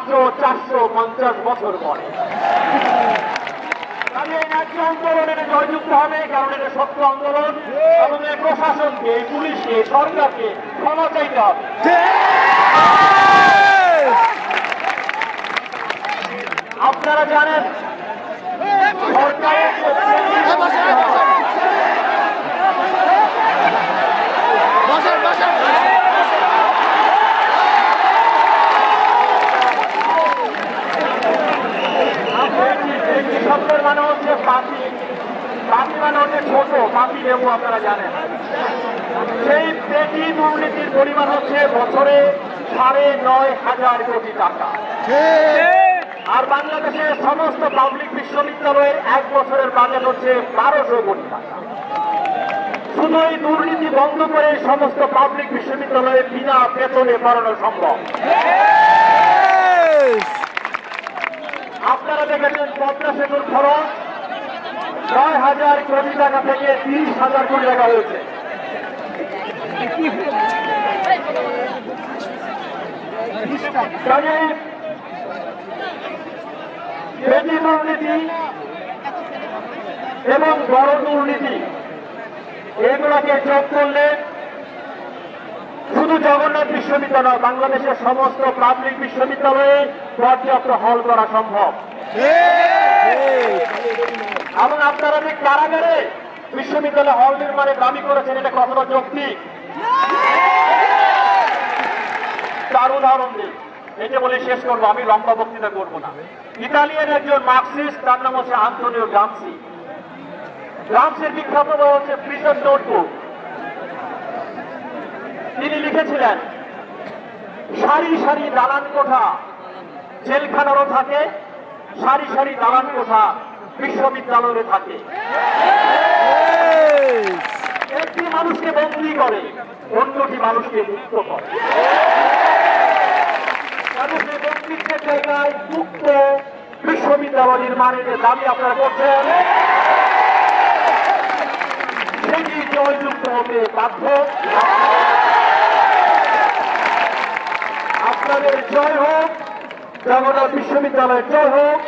মাত্র 450 বছর পরে। এই ন্যায্য আন্দোলনের জয়যুক্ত হবে, কারণ এটা সত্য আন্দোলন এবং এই প্রশাসনকে, পুলিশকে, সরকারকে ক্ষমা চাইতে হবে। আপনারা জানেন সরকারের শব্দের মানে হচ্ছে পাখি, পাখি মানে হচ্ছে ছোট পাখি লেবু, আপনারা জানেন। সেই পেটি দুর্নীতির পরিমাণ হচ্ছে বছরে 9,500 কোটি টাকা। আর বাংলাদেশের সমস্ত পাবলিক বিশ্ববিদ্যালয়ের এক বছরের বাজেট হচ্ছে 1200 কোটি টাকা। শুধু এই দুর্নীতি বন্ধ করে সমস্ত পাবলিক বিশ্ববিদ্যালয়ে বিনা বেতনে পড়ানো সম্ভব। আপনারা দেখেছেন পদ্মা সেতুর খরচ 9,000 কোটি টাকা থেকে 30,000 কোটি টাকা হয়েছে। বেশি দুর্নীতি এবং বড় দুর্নীতি এগুলোকে যোগ করলে শুধু জগন্নাথ বিশ্ববিদ্যালয়, বাংলাদেশের সমস্ত পাবলিক বিশ্ববিদ্যালয়ে পর্যাপ্ত হল করা সম্ভব। এবং আপনারা যে কারাগারে বিশ্ববিদ্যালয় হল নির্মাণে দাবি করেছেন, এটা কতটা যৌক্তিক তার উদাহরণ দিই। এটা বলে শেষ করবো, আমি লম্বা বক্তৃতা করবো না। ইতালিয়ান একজন মার্কসিস্ট, তার নাম হচ্ছে আন্তোনিও গ্রামসি। গ্রামসির বিখ্যাত বই হচ্ছে প্রিজন নোটবুক। তিনি লিখেছিলেন, সারি সারি দালান কোঠা জেলখানারও থাকে, সারি সারি দালান কোঠা বিশ্ববিদ্যালয়ে থাকে। একটি মানুষকে বন্দী করে, অন্যটি মানুষকে মুক্ত করে। বন্দীদের জায়গায় মুক্ত বিশ্ববিদ্যালয় নির্মাণের যে দাবি আপনারা করছেন, সেটি জয়যুক্ত হতে বাধ্য। আপনাদের জয় হোক, জগন্নাথ বিশ্ববিদ্যালয়ের জয় হোক।